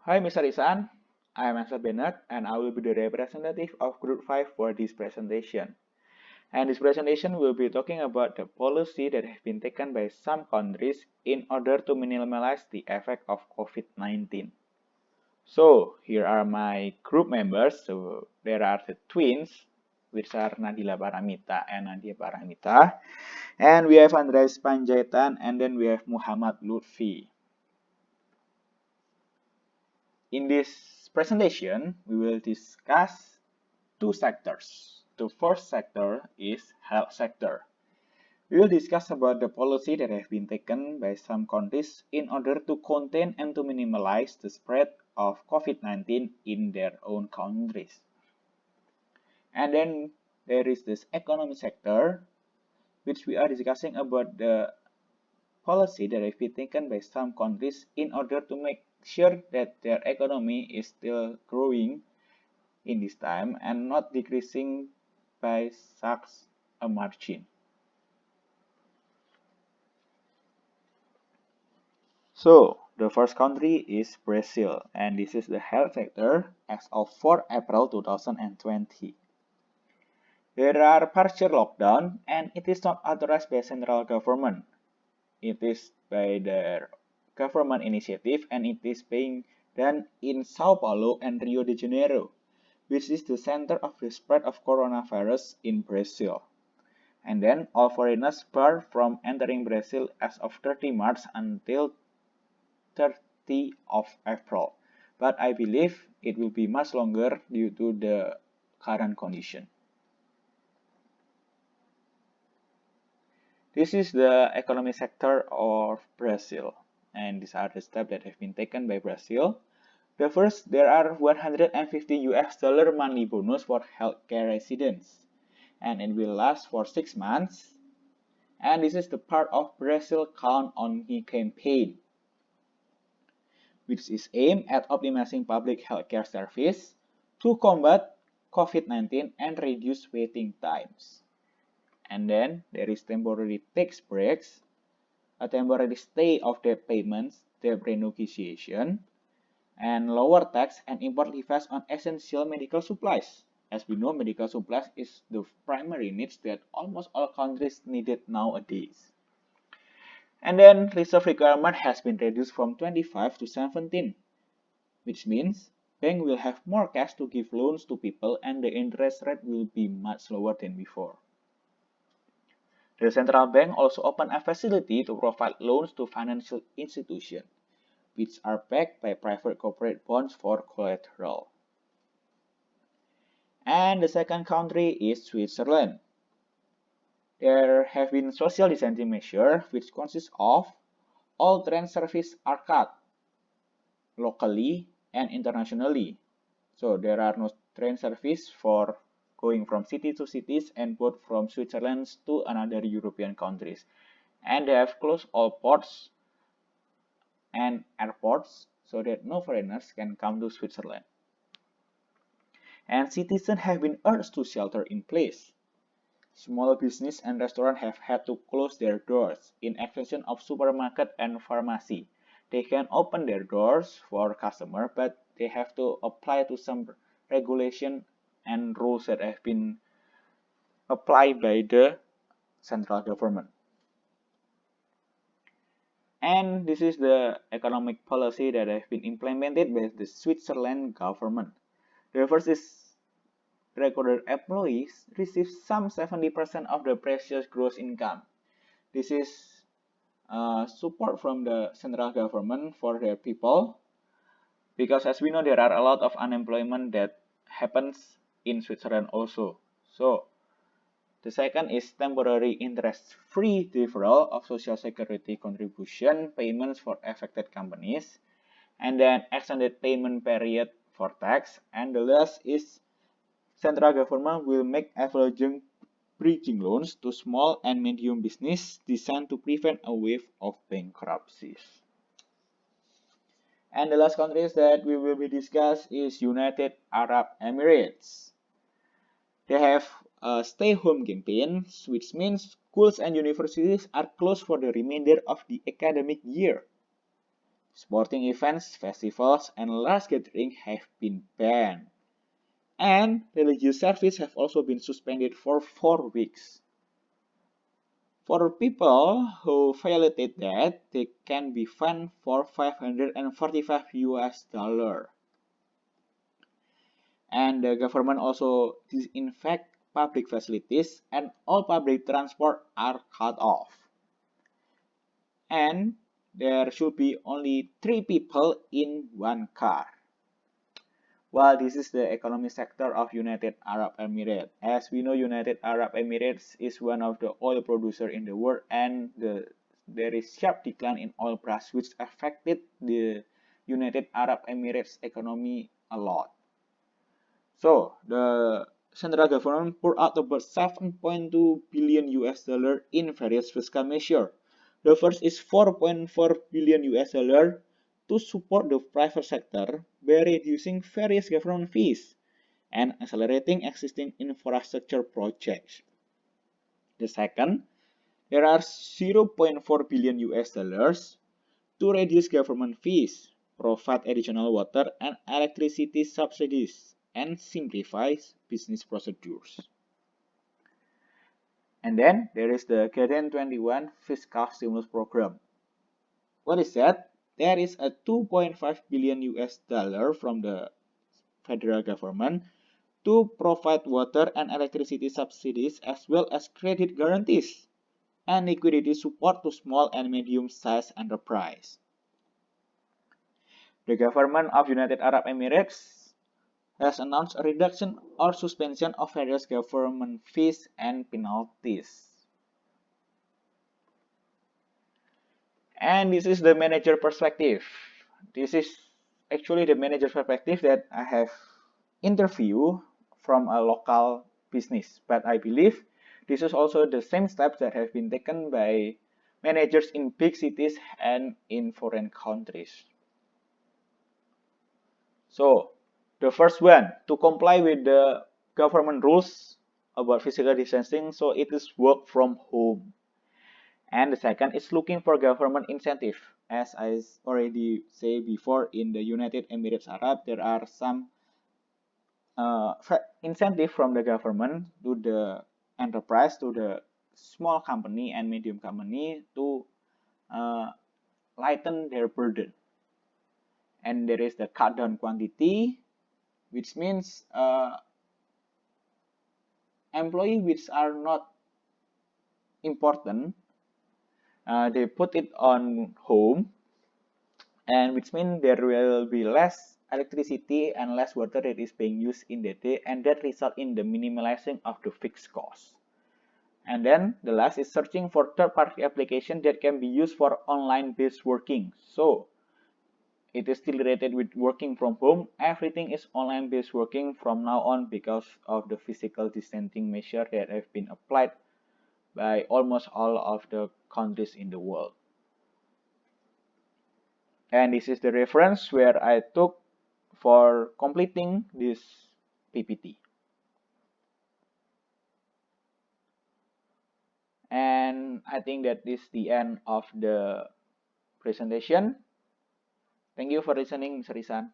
Hi, Mr. Isan. I am Ansell Bennet, and I will be the representative of Group 5 for this presentation. And this presentation will be talking about the policy that have been taken by some countries in order to minimize the effect of COVID-19. So, here are my group members. So, there are the twins, which are Nadila Paramita and Nadia Paramita. And we have Andreas Panjaitan, and then we have Muhammad Lutfhi. In this presentation, we will discuss two sectors. The first sector is health sector. We will discuss about the policy that have been taken by some countries in order to contain and to minimize the spread of COVID-19 in their own countries. And then there is this economy sector, which we are discussing about the policy that have been taken by some countries in order to make sure that their economy is still growing in this time and not decreasing by such a margin. So, the first country is Brazil, and this is the health sector as of 4 April 2020. There are partial lockdown, and it is not authorized by central government. It is by their government initiative, and it is being done in Sao Paulo and Rio de Janeiro, which is the center of the spread of coronavirus in Brazil. And then all foreigners barred from entering Brazil as of 30 March until 30 of April. But I believe it will be much longer due to the current condition. This is the economic sector of Brazil, and these are the steps that have been taken by Brazil. The first, there are 150 US dollar monthly bonus for healthcare residents, and it will last for 6 months. And this is the part of Brazil Count on Me campaign, which is aimed at optimizing public healthcare service to combat COVID-19 and reduce waiting times. And then there is temporary tax breaks, a temporary stay of debt payments, debt renegotiation, and lower tax and import levies on essential medical supplies. As we know, medical supplies is the primary needs that almost all countries needed nowadays. And then reserve requirement has been reduced from 25 to 17, which means bank will have more cash to give loans to people and the interest rate will be much lower than before. The central bank also opened a facility to provide loans to financial institutions, which are backed by private corporate bonds for collateral. And the second country is Switzerland. There have been social distancing measures which consist of all train services are cut locally and internationally. So there are no train service for going from city to cities and both from Switzerland to another European countries. And they have closed all ports and airports so that no foreigners can come to Switzerland. And citizens have been urged to shelter in place. Small business and restaurants have had to close their doors in exception of supermarket and pharmacy. They can open their doors for customer, but they have to apply to some regulation and rules that have been applied by the central government. And this is the economic policy that have been implemented by the Switzerland government. The first is recorded employees receive some 70% of the previous gross income. This is support from the central government for their people, because as we know there are a lot of unemployment that happens in Switzerland also. So the second is temporary interest-free deferral of social security contribution payments for affected companies, and then extended payment period for tax. And the last is central government will make available bridging loans to small and medium business designed to prevent a wave of bankruptcies. And the last countries that we will be discussed is United Arab Emirates. They have a stay-home campaign, which means schools and universities are closed for the remainder of the academic year. Sporting events, festivals, and large gatherings have been banned. And religious service have also been suspended for 4 weeks. For people who violated that, they can be fined for 545 US dollar. And the government also disinfect public facilities and all public transport are cut off. And there should be only 3 people in one car. Well, this is the economic sector of United Arab Emirates. As we know, United Arab Emirates is one of the oil producer in the world, and there is sharp decline in oil price, which affected the United Arab Emirates economy a lot. So the central government poured out about 7.2 billion US dollar in various fiscal measures. The first is 4.4 billion US dollar to support the private sector by reducing various government fees and accelerating existing infrastructure projects. The second, there are 0.4 billion US dollars to reduce government fees, provide additional water and electricity subsidies, and simplify business procedures. And then there is the Guardian 21 Fiscal Stimulus Program. What is that? There is a 2.5 billion US dollar from the federal government to provide water and electricity subsidies as well as credit guarantees and liquidity support to small and medium-sized enterprise. The government of United Arab Emirates has announced a reduction or suspension of various government fees and penalties. And this is the manager perspective. This is actually the manager perspective that I have interviewed from a local business. But I believe this is also the same steps that have been taken by managers in big cities and in foreign countries. So, the first one, to comply with the government rules about physical distancing, so it is work from home. And the second is looking for government incentive. As I already say before, in the United Emirates Arab, there are some incentive from the government to the enterprise, to the small company and medium company to lighten their burden. And there is the cut down quantity, which means employees which are not important, they put it on home, and which means there will be less electricity and less water that is being used in the day, and that result in the minimizing of the fixed cost. And then the last is searching for third-party application that can be used for online-based working. So it is still related with working from home. Everything is online-based working from now on because of the physical distancing measure that have been applied by almost all of the countries in the world. And this is the reference where I took for completing this PPT. And I think that is the end of the presentation. Thank you for listening, Mr. Isan.